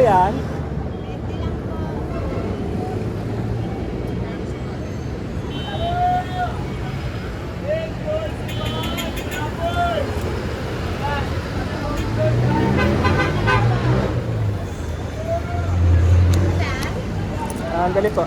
yan? Ang dali po.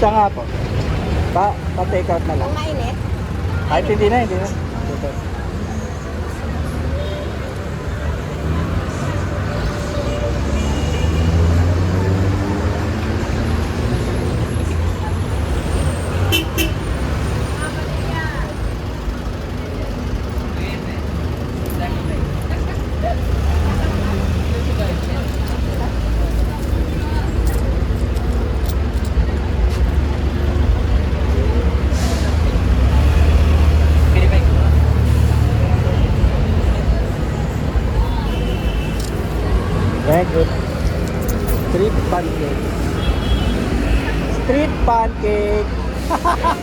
Isa nga po. Pa-take out na lang. Ang mainit. Kahit hindi na. Very good. Street pancake. Street pancake.